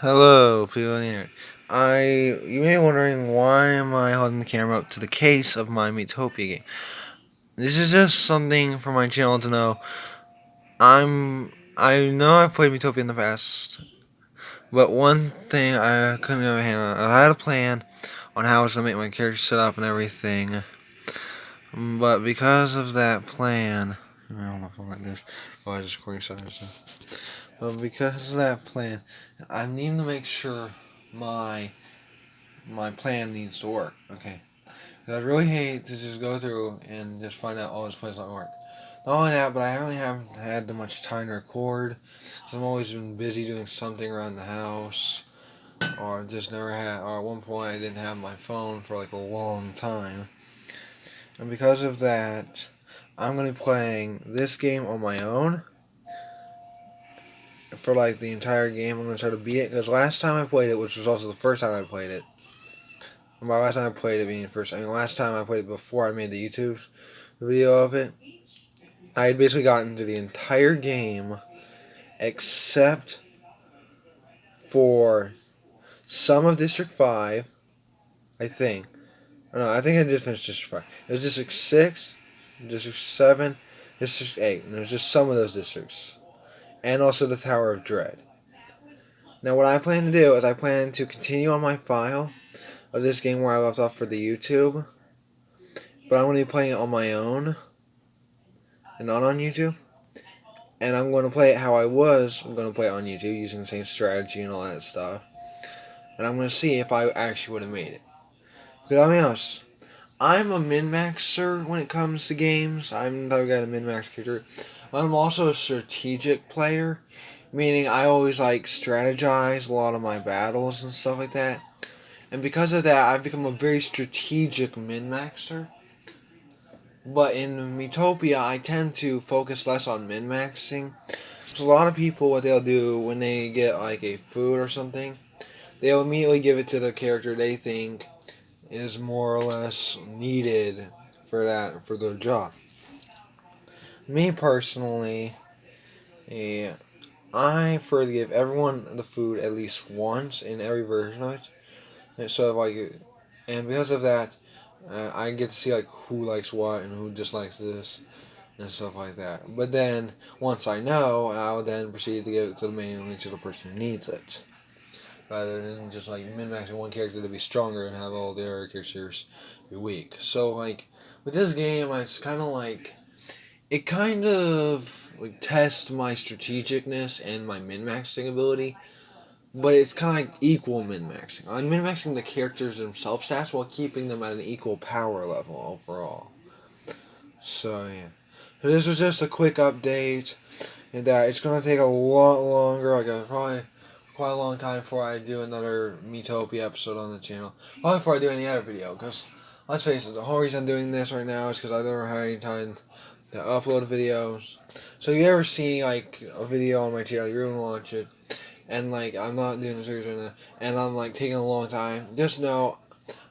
Hello, people in the internet. You may be wondering why am I holding the camera up to the case of my Miitopia game. This is just something for my channel to know. I know I've played Miitopia in the past, but one thing I couldn't get my hand on. I had a plan on how I was gonna make my character set up and everything, but because of that plan, I don't know if I like this. Oh, I just recording silence. But because of that plan, I need to make sure my plan needs to work. Okay. I really hate to just go through and just find out, this plan's not work. Not only that, but I really haven't had that much time to record. Cause I've always been busy doing something around the house. Or just never had, or at one point I didn't have my phone for like a long time. And because of that, I'm going to be playing this game on my own. For like the entire game, I'm going to try to beat it. Because last time I played it, which was also the first time I played it, by last time I played it being the first, last time I played it before I made the YouTube video of it, I had basically gotten through the entire game except for some of District 5, I think. No, I think I did finish District 5. It was District 6, District 7, District 8, and it was just some of those districts. And also the Tower of Dread. Now what I plan to do is I plan to continue on my file of this game where I left off for the YouTube, but I'm going to be playing it on my own and not on YouTube. And I'm going to play it how I was. I'm going to play it on YouTube using the same strategy and all that stuff. And I'm going to see if I actually would have made it. Because I'll be honest, I'm a min-maxer when it comes to games. I'm the type of guy to min-max character. But I'm also a strategic player. Meaning I always like strategize a lot of my battles and stuff like that. And because of that, I've become a very strategic min-maxer. But in Miitopia, I tend to focus less on min-maxing. So a lot of people, what they'll do when they get like a food or something, they'll immediately give it to the character they think is more or less needed for their job. Me personally, yeah, I prefer to give everyone the food at least once in every version of it. And so and because of that, I get to see like who likes what and who dislikes this and stuff like that. But then once I know, I'll then proceed to give it to the mainly to the person who needs it, rather than just like min-maxing one character to be stronger and have all the other characters be weak. So like with this game, it's kind of like it kind of like tests my strategicness and my min-maxing ability, but it's kind of like equal min-maxing. I'm min-maxing the characters themselves stats while keeping them at an equal power level overall. So yeah, so this was just a quick update, and that it's gonna take a lot longer. Probably quite a long time before I do another Miitopia episode on the channel. Probably before I do any other video, because let's face it, the whole reason I'm doing this right now is because I don't have any time to upload videos. So if you ever see like a video on my channel, you're gonna watch it, and like I'm not doing a series right now, and I'm like taking a long time. Just know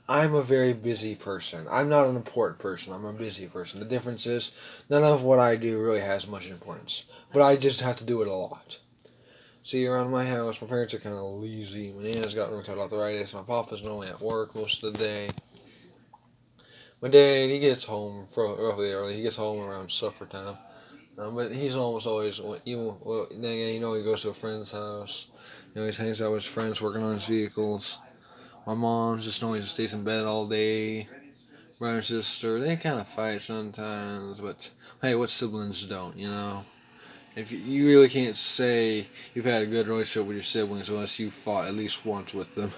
I'm a very busy person. I'm not an important person. I'm a busy person. The difference is none of what I do really has much importance, but I just have to do it a lot. See, around my house, my parents are kind of lazy. My Nana's got rheumatoid arthritis. My papa's normally at work most of the day. My dad, he gets home roughly early. He gets home around supper time. But he's almost always, even, then again, he goes to a friend's house. He hangs out with his friends working on his vehicles. My mom just always stays in bed all day. Brother and sister, they kind of fight sometimes, but hey, what siblings don't? If you really can't say you've had a good relationship with your siblings unless you fought at least once with them.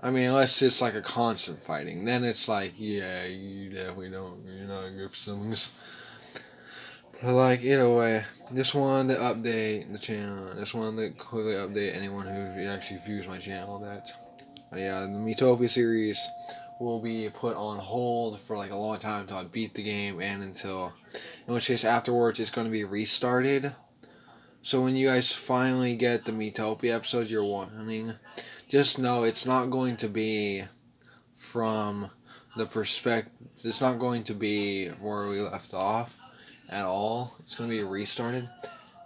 I mean, unless it's like a constant fighting, then it's like, yeah, you definitely don't. You're not good siblings. But like either way, just wanted to update the channel. Just wanted to quickly update anyone who actually views my channel that yeah, the Miitopia series will be put on hold for like a long time until I beat the game and until, in which case afterwards it's going to be restarted. So when you guys finally get the Miitopia episodes you're wanting, just know it's not going to be from the perspective. It's not going to be where we left off at all. It's going to be restarted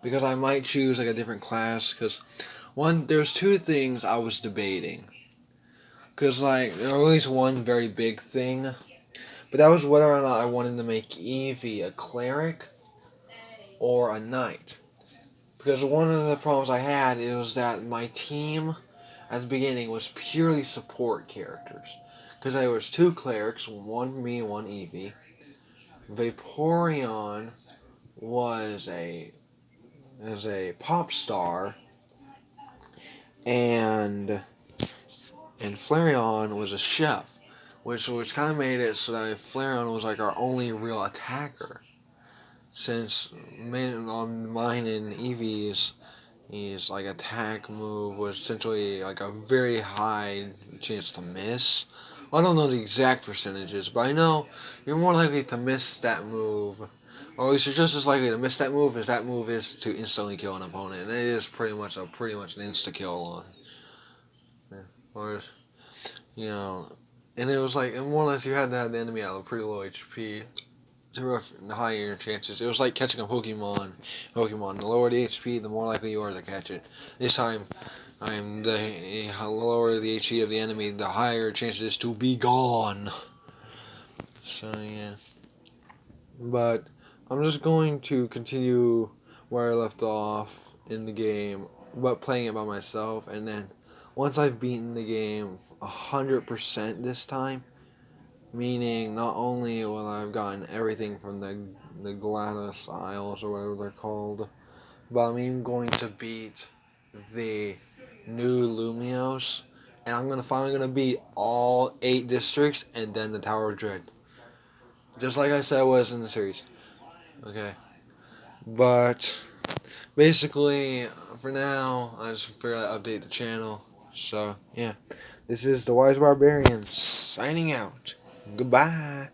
because I might choose like a different class because There's two things I was debating. Because, like, there was always one very big thing. But that was whether or not I wanted to make Eevee a cleric or a knight. Because one of the problems I had was that my team at the beginning was purely support characters. Because there was two clerics, one me, one Eevee. Vaporeon was a pop star, and Flareon was a chef, which kind of made it so that Flareon was like our only real attacker. Since on mine and Eevee's, his like attack move was essentially like a very high chance to miss. I don't know the exact percentages, but I know you're more likely to miss that move, or at least you're just as likely to miss that move as that move is to instantly kill an opponent, and it is pretty much an insta kill on. Yeah. Or, and it was like, and more or less you had to have the enemy at a pretty low HP to higher chances. It was like catching a Pokemon. The lower the HP, the more likely you are to catch it. This time, the lower the HP of the enemy, the higher chance it is to be gone. So yeah. But I'm just going to continue where I left off in the game, but playing it by myself, and then once I've beaten the game 100% this time, meaning not only will I have gotten everything from the GLaDOS Isles or whatever they're called, but I'm even going to beat the new Lumios, and I'm finally gonna beat all 8 districts and then the Tower of Dread. Just like I said I was in the series. Okay. But basically, for now, I just figured I'd update the channel. So, yeah. This is the Wise Barbarian signing out. Goodbye.